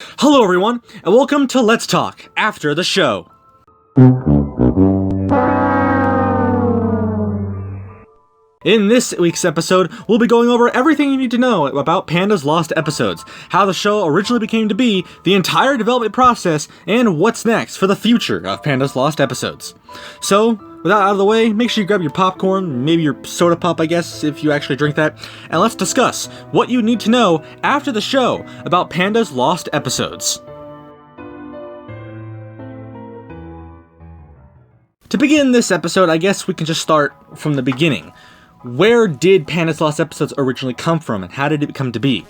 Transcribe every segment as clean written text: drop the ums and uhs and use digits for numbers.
Hello everyone, and welcome to Let's Talk After the Show. In this week's episode, we'll be going over everything you need to know about Panda's lost episodes, how the show originally became to be, the entire development process, and what's next for the future of Panda's lost episodes. So, with that out of the way, make sure you grab your popcorn, maybe your soda pop I guess, if you actually drink that, and let's discuss what you need to know after the show about Panda's lost episodes. To begin this episode, I guess we can just start from the beginning. Where did Panda's lost episodes originally come from, and how did it come to be?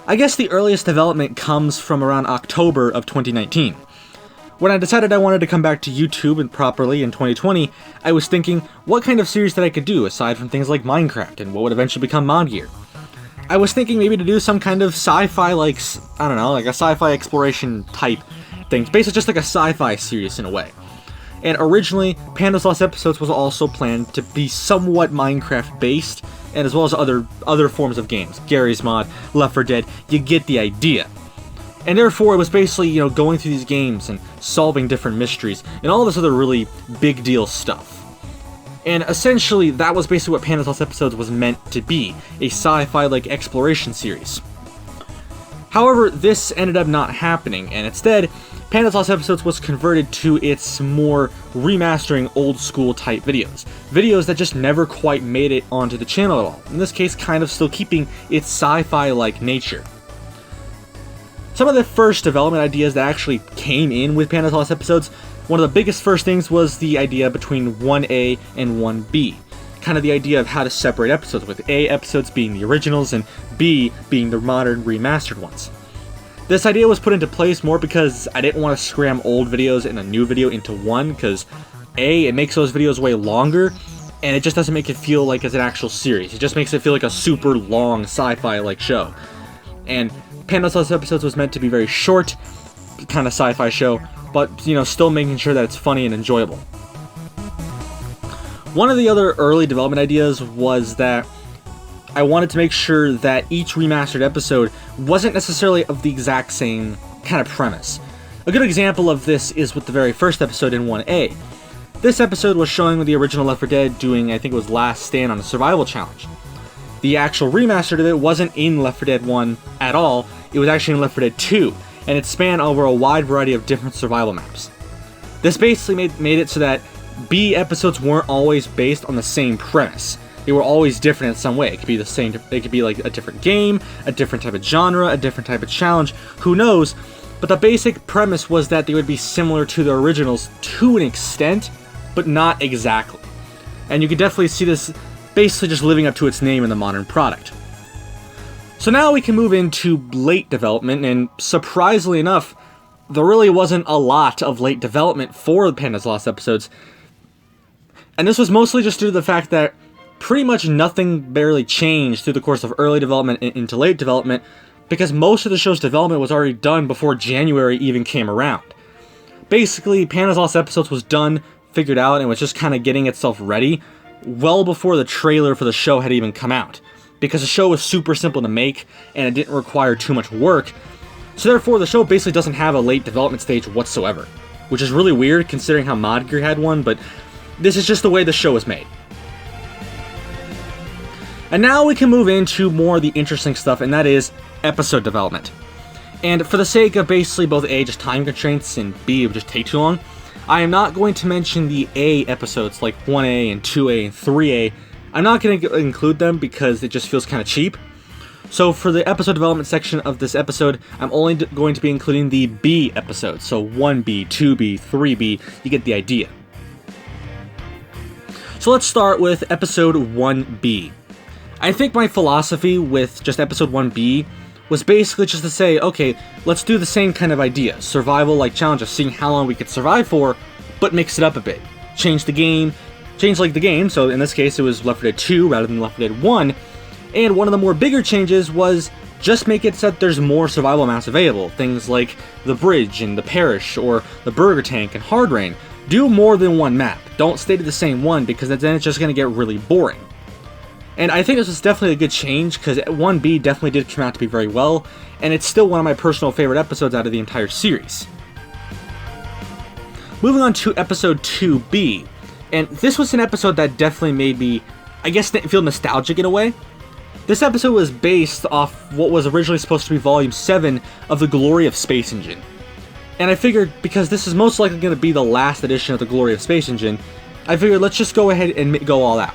I guess the earliest development comes from around October of 2019. When I decided I wanted to come back to YouTube and properly in 2020, I was thinking what kind of series that I could do aside from things like Minecraft and what would eventually become Mod Gear. I was thinking maybe to do some kind of sci-fi like a sci-fi exploration type thing, basically just like a sci-fi series in a way. And originally, Panda's Lost Episodes was also planned to be somewhat Minecraft based, and as well as other forms of games. Garry's Mod, Left 4 Dead, you get the idea. And therefore, it was basically, going through these games and solving different mysteries, and all this other really big deal stuff. And essentially, that was basically what Panda's Lost Episodes was meant to be, a sci-fi like exploration series. However, this ended up not happening, and instead, Panda's Lost Episodes was converted to its more remastering old school type videos. Videos that just never quite made it onto the channel at all. In this case, kind of still keeping its sci-fi like nature. Some of the first development ideas that actually came in with Panda's Lost Episodes, one of the biggest first things was the idea between 1A and 1B. Kind of the idea of how to separate episodes, with A episodes being the originals and B being the modern remastered ones. This idea was put into place more because I didn't want to scram old videos and a new video into one, because A, it makes those videos way longer, and it just doesn't make it feel like it's an actual series. It just makes it feel like a super long sci-fi like show. And Panda's Lost Episodes was meant to be very short, kind of sci-fi show, but still making sure that it's funny and enjoyable. One of the other early development ideas was that I wanted to make sure that each remastered episode wasn't necessarily of the exact same kind of premise. A good example of this is with the very first episode in 1A. This episode was showing the original Left 4 Dead doing, I think it was Last Stand on a survival challenge. The actual remastered of it wasn't in Left 4 Dead 1 at all, it was actually in Left 4 Dead 2, and it spanned over a wide variety of different survival maps. This basically made it so that B episodes weren't always based on the same premise. They were always different in some way. It could be the same, it could be like a different game, a different type of genre, a different type of challenge, who knows? But the basic premise was that they would be similar to the originals to an extent, but not exactly. And you could definitely see this basically just living up to its name in the modern product. So now we can move into late development, and surprisingly enough, there really wasn't a lot of late development for Panda's Lost Episodes. And this was mostly just due to the fact that pretty much nothing barely changed through the course of early development into late development, because most of the show's development was already done before January even came around. Basically, Panda's Lost Episodes was done, figured out, and was just kind of getting itself ready well before the trailer for the show had even come out, because the show was super simple to make and it didn't require too much work, so therefore the show basically doesn't have a late development stage whatsoever, which is really weird considering how Mod Gear had one, but this is just the way the show is made. And now we can move into more of the interesting stuff, and that is episode development. And for the sake of basically both A, just time constraints, and B, it would just take too long, I am not going to mention the A episodes like 1A and 2A and 3A. I'm not going to include them because it just feels kind of cheap. So for the episode development section of this episode, I'm only going to be including the B episodes. So 1B, 2B, 3B, you get the idea. So let's start with episode 1B. I think my philosophy with just episode 1B was basically just to say, okay, let's do the same kind of idea, survival-like challenge of seeing how long we could survive for, but mix it up a bit. Change the game, so in this case it was Left 4 Dead 2 rather than Left 4 Dead 1, and one of the more bigger changes was just make it so that there's more survival maps available, things like the bridge and the parish, or the burger tank and hard rain. Do more than one map, don't stay to the same one because then it's just going to get really boring. And I think this was definitely a good change, because 1B definitely did come out to be very well, and it's still one of my personal favorite episodes out of the entire series. Moving on to episode 2B, and this was an episode that definitely made me, I guess, feel nostalgic in a way. This episode was based off what was originally supposed to be Volume 7 of The Glory of Space Engine. And I figured, because this is most likely going to be the last edition of The Glory of Space Engine, I figured let's just go ahead and go all out.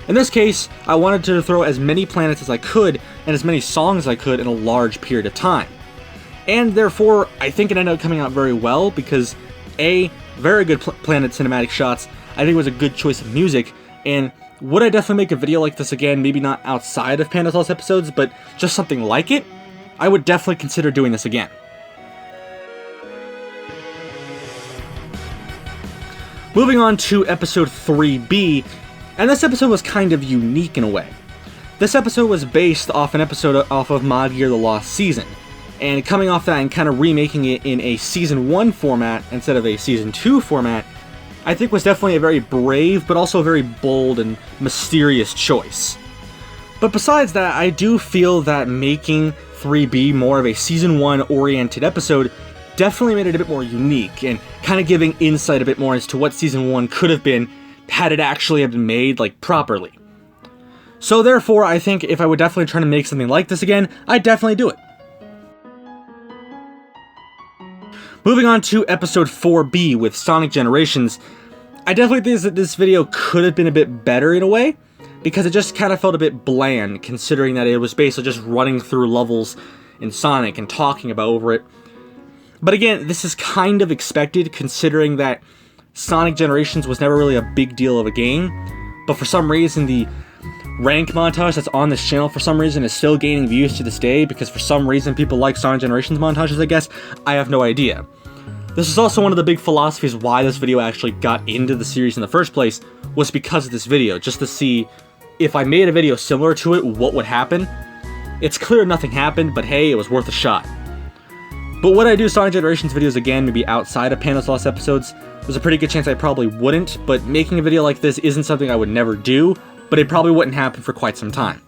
In this case, I wanted to throw as many planets as I could and as many songs as I could in a large period of time. And therefore, I think it ended up coming out very well, because A, very good planet cinematic shots, I think it was a good choice of music, and would I definitely make a video like this again, maybe not outside of PandaSauce episodes, but just something like it? I would definitely consider doing this again. Moving on to episode 3B, and this episode was kind of unique in a way. This episode was based off an episode off of Mod Gear The Lost Season, and coming off that and kind of remaking it in a Season 1 format instead of a Season 2 format, I think was definitely a very brave, but also a very bold and mysterious choice. But besides that, I do feel that making 3B more of a Season 1 oriented episode definitely made it a bit more unique, and kind of giving insight a bit more as to what Season 1 could have been had it actually been made, like, properly. So therefore, I think if I would definitely try to make something like this again, I'd definitely do it. Moving on to episode 4B with Sonic Generations, I definitely think that this video could have been a bit better in a way, because it just kind of felt a bit bland, considering that it was basically just running through levels in Sonic and talking about over it. But again, this is kind of expected, considering that Sonic Generations was never really a big deal of a game, but for some reason the rank montage that's on this channel for some reason is still gaining views to this day, because for some reason people like Sonic Generations montages, I guess. I have no idea. This is also one of the big philosophies why this video actually got into the series in the first place, was because of this video, just to see if I made a video similar to it, what would happen. It's clear nothing happened, but hey, it was worth a shot. But would I do Sonic Generations videos again, maybe outside of PandaSauce episodes? There's a pretty good chance I probably wouldn't, but making a video like this isn't something I would never do, but it probably wouldn't happen for quite some time.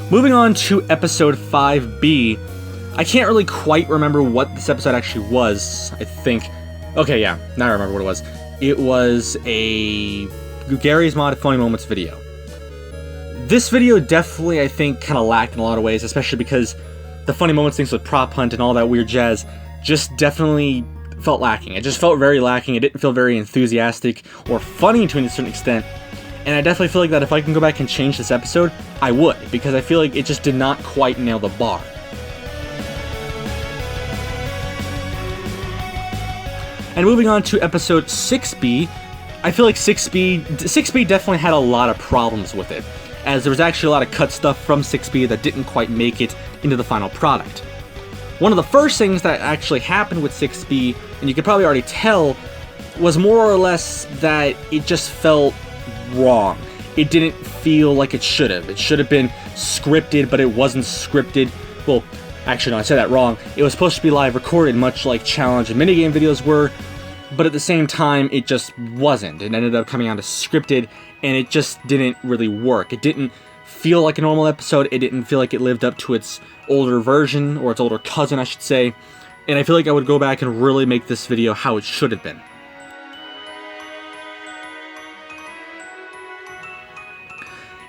Moving on to episode 5B, I can't really quite remember what this episode actually was, I think. Okay, yeah, now I remember what it was. It was a Gary's Mod Funny Moments video. This video definitely, I think, kind of lacked in a lot of ways, especially because the Funny Moments things with Prop Hunt and all that weird jazz just definitely felt lacking. It just felt very lacking. It didn't feel very enthusiastic or funny to a certain extent. And I definitely feel like that if I can go back and change this episode, I would, because I feel like it just did not quite nail the bar. And moving on to episode 6B, I feel like 6B definitely had a lot of problems with it, as there was actually a lot of cut stuff from 6B that didn't quite make it into the final product. One of the first things that actually happened with 6B, and you could probably already tell, was more or less that it just felt wrong. It didn't feel like it should have. It should have been scripted, but it wasn't scripted. Well, actually no, I said that wrong. It was supposed to be live recorded, much like challenge and minigame videos were, but at the same time, it just wasn't. It ended up coming out as scripted, and it just didn't really work. It didn't feel like a normal episode. It didn't feel like it lived up to its older version, or its older cousin, I should say, and I feel like I would go back and really make this video how it should have been.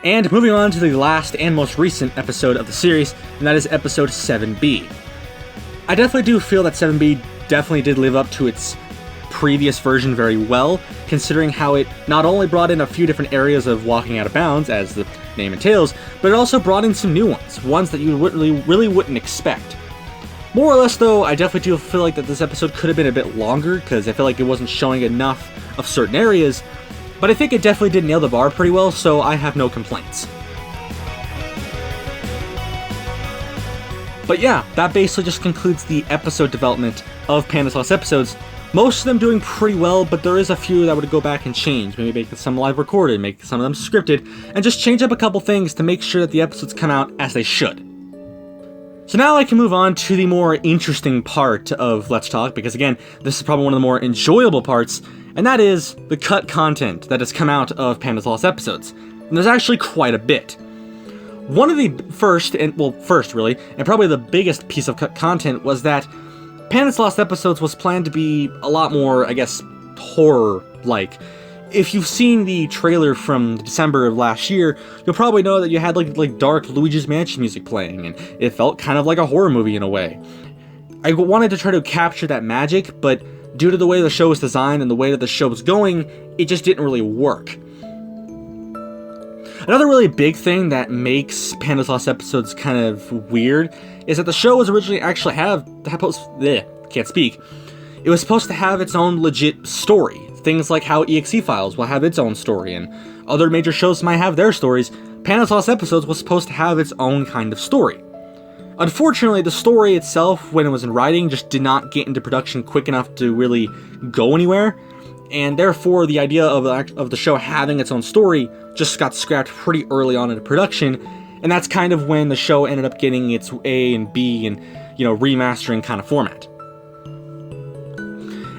And moving on to the last and most recent episode of the series, and that is episode 7B. I definitely do feel that 7B definitely did live up to its previous version very well, considering how it not only brought in a few different areas of walking out of bounds, as the name entails, but it also brought in some new ones that you really wouldn't expect. More or less though, I definitely do feel like that this episode could have been a bit longer, because I feel like it wasn't showing enough of certain areas, but I think it definitely did nail the bar pretty well, so I have no complaints. But yeah, that basically just concludes the episode development of PandaSauce episodes. Most of them doing pretty well, but there is a few that I would go back and change. Maybe make some live recorded, make some of them scripted, and just change up a couple things to make sure that the episodes come out as they should. So now I can move on to the more interesting part of Let's Talk, because again, this is probably one of the more enjoyable parts, and that is the cut content that has come out of Panda's Lost episodes. And there's actually quite a bit. One of the first, and probably the biggest piece of cut content was that Panda's Lost episodes was planned to be a lot more, I guess, horror-like. If you've seen the trailer from December of last year, you'll probably know that you had like dark Luigi's Mansion music playing, and it felt kind of like a horror movie in a way. I wanted to try to capture that magic, but due to the way the show was designed and the way that the show was going, it just didn't really work. Another really big thing that makes Panda's Lost episodes kind of weird is that the show was originally It was supposed to have its own legit story. Things like how EXE Files will have its own story, and other major shows might have their stories. Panda's Lost episodes was supposed to have its own kind of story. Unfortunately, the story itself, when it was in writing, just did not get into production quick enough to really go anywhere, and therefore the idea of the show having its own story just got scrapped pretty early on into production, and that's kind of when the show ended up getting its A and B and, remastering kind of format.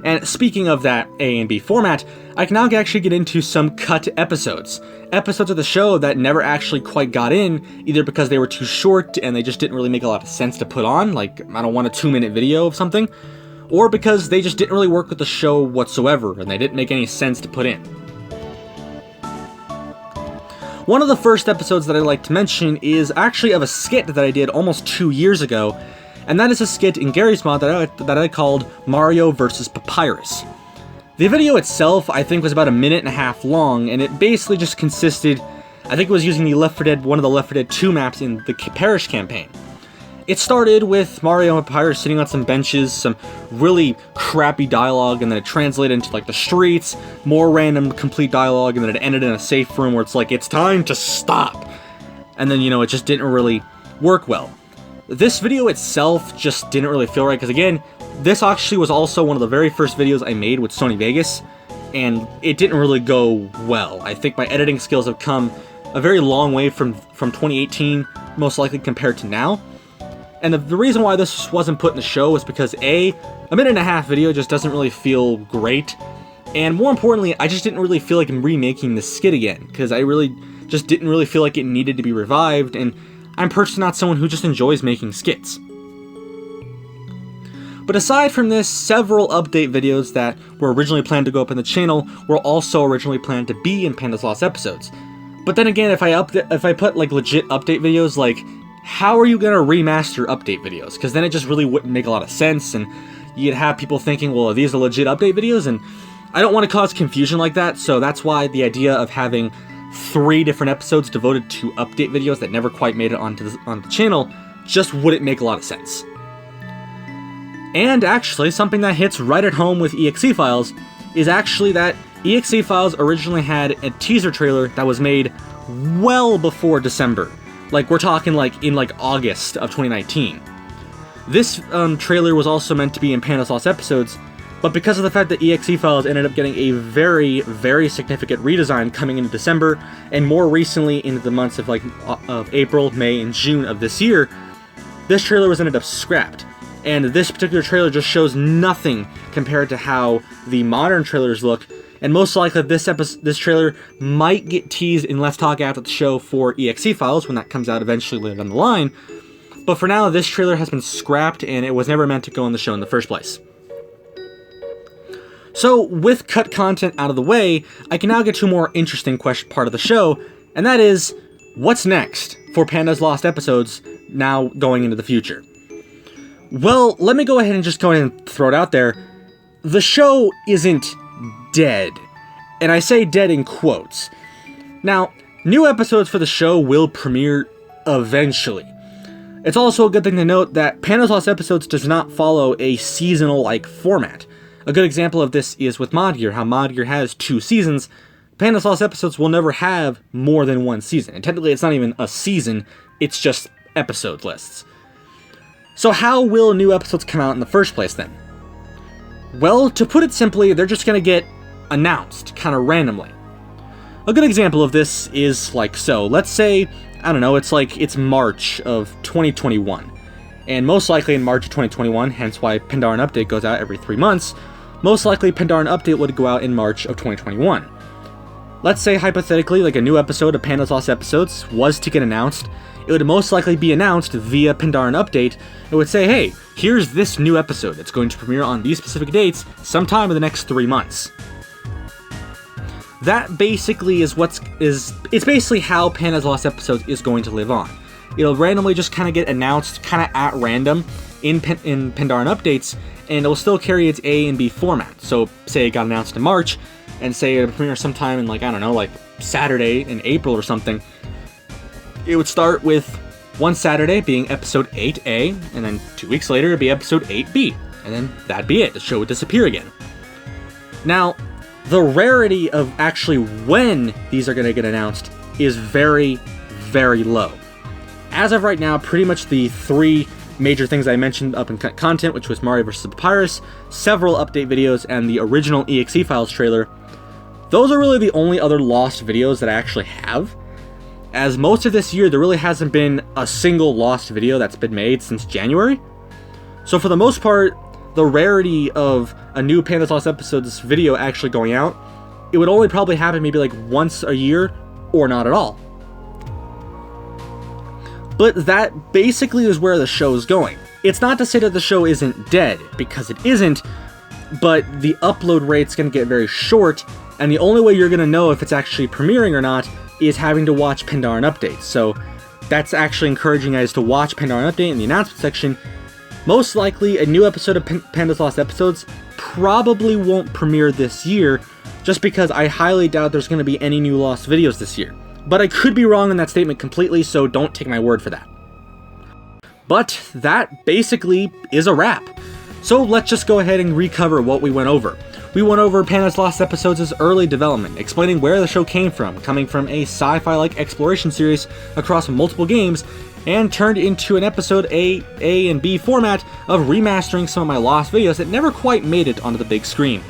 And speaking of that A and B format, I can now actually get into some cut episodes. Episodes of the show that never actually quite got in, either because they were too short and they just didn't really make a lot of sense to put on, like, I don't want a 2-minute video of something, or because they just didn't really work with the show whatsoever and they didn't make any sense to put in. One of the first episodes that I'd like to mention is actually of a skit that I did almost 2 years ago, and that is a skit in Gary's mod that I called Mario vs. Papyrus. The video itself, I think, was about 1.5 minutes long, and it basically just consisted, I think it was using one of the Left 4 Dead 2 maps in the Papyrus campaign. It started with Mario and Papyrus sitting on some benches, some really crappy dialogue, and then it translated into like the streets, more random complete dialogue, and then it ended in a safe room where it's like, it's time to stop! And then, it just didn't really work well. This video itself just didn't really feel right, because again, this actually was also one of the very first videos I made with Sony Vegas, and it didn't really go well. I think my editing skills have come a very long way from 2018, most likely compared to now. And the reason why this wasn't put in the show is because A, 1.5 minute video just doesn't really feel great, and more importantly, I just didn't really feel like I'm remaking this skit again, because I really just didn't really feel like it needed to be revived, and I'm personally not someone who just enjoys making skits. But aside from this, several update videos that were originally planned to go up in the channel were also originally planned to be in Panda's Lost episodes. But then again, if I put like legit update videos, like, how are you gonna remaster update videos? Because then it just really wouldn't make a lot of sense, and you'd have people thinking, well, are these the legit update videos? And I don't want to cause confusion like that, so that's why the idea of having 3 different episodes devoted to update videos that never quite made it onto the channel just wouldn't make a lot of sense. And actually, something that hits right at home with EXE Files is actually that EXE Files originally had a teaser trailer that was made well before December. Like, we're talking like in August of 2019. This trailer was also meant to be in Panda's Lost episodes, but because of the fact that EXE Files ended up getting a very, very significant redesign coming into December, and more recently into the months of of April, May, and June of this year, this trailer was ended up scrapped. And this particular trailer just shows nothing compared to how the modern trailers look, and most likely this trailer might get teased in Let's Talk after the show for EXE Files when that comes out eventually later down the line, but for now this trailer has been scrapped and it was never meant to go on the show in the first place. So with cut content out of the way, I can now get to a more interesting part of the show, and that is, what's next for Panda's Lost episodes now going into the future? Well, let me go ahead and throw it out there. The show isn't dead. And I say dead in quotes. Now, new episodes for the show will premiere eventually. It's also a good thing to note that Panda's Lost episodes does not follow a seasonal-like format. A good example of this is with Mod Gear, how Mod Gear has 2 seasons. Panda's Lost episodes will never have more than 1 season. And technically it's not even a season, it's just episode lists. So how will new episodes come out in the first place then? Well, to put it simply, they're just gonna get announced, kind of randomly. A good example of this is like so. Let's say, I don't know, it's March of 2021. and most likely in March of 2021, hence why Pandaren Update goes out every 3 months. Most likely Pandaren Update would go out in March of 2021. Let's say hypothetically, like a new episode of Pandas Lost Episodes was to get announced, it would most likely be announced via Pandaren Update. It would say, hey, here's this new episode. It's going to premiere on these specific dates sometime in the next 3 months. That basically is it's basically how Pandas Lost Episodes is going to live on. It'll randomly just kind of get announced kind of at random in Pandaren Updates, and it'll still carry its A and B format. So say it got announced in March, and say it'll premiere sometime in, like, I don't know, like Saturday in April or something. It would start with one Saturday being episode 8A, and then 2 weeks later it'd be episode 8B, and then that'd be it. The show would disappear again. Now, the rarity of actually when these are going to get announced is very, very low. As of right now, pretty much the 3 major things I mentioned up in content, which was Mario vs. Papyrus, several update videos, and the original EXE Files trailer, those are really the only other lost videos that I actually have. As most of this year, there really hasn't been a single lost video that's been made since January. So for the most part, the rarity of a new Pandas Lost Episodes video actually going out, it would only probably happen maybe like once a year, or not at all. But that basically is where the show is going. It's not to say that the show isn't dead, because it isn't, but the upload rate's going to get very short, and the only way you're going to know if it's actually premiering or not is having to watch Pandaren Updates. So that's actually encouraging you guys to watch Pandaren Update in the announcement section. Most likely, a new episode of Pandas Lost Episodes probably won't premiere this year, just because I highly doubt there's going to be any new lost videos this year. But I could be wrong in that statement completely, so don't take my word for that. But that basically is a wrap. So let's just go ahead and recover what we went over. We went over Pandas Lost Episodes' early development, explaining where the show came from, coming from a sci-fi-like exploration series across multiple games, and turned into an episode A and B format of remastering some of my lost videos that never quite made it onto the big screen.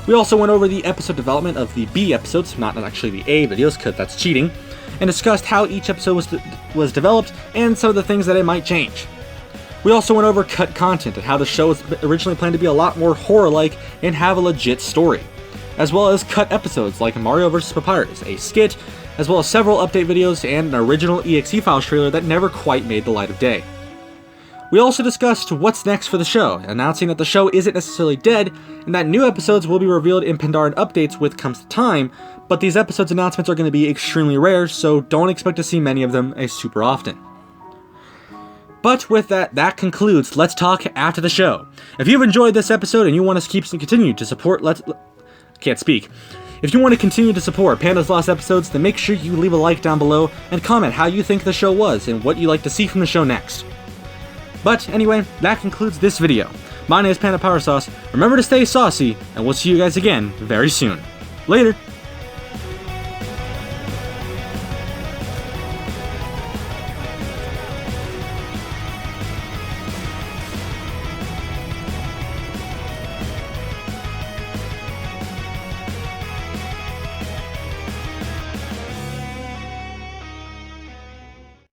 We also went over the episode development of the B episodes, not actually the A videos, because that's cheating, and discussed how each episode was developed and some of the things that it might change. We also went over cut content and how the show was originally planned to be a lot more horror-like and have a legit story, as well as cut episodes like Mario vs. Papyrus, a skit, as well as several update videos and an original EXE Files trailer that never quite made the light of day. We also discussed what's next for the show, announcing that the show isn't necessarily dead, and that new episodes will be revealed in Pandaren Updates with comes the time, but these episodes' announcements are going to be extremely rare, so don't expect to see many of them super often. But with that concludes Let's Talk After the Show. If you've enjoyed this episode and you want to continue to support If you want to continue to support Pandas Lost Episodes, then make sure you leave a like down below and comment how you think the show was and what you'd like to see from the show next. But anyway, that concludes this video. My name is PandaPowerSauce. Remember to stay saucy, and we'll see you guys again very soon. Later!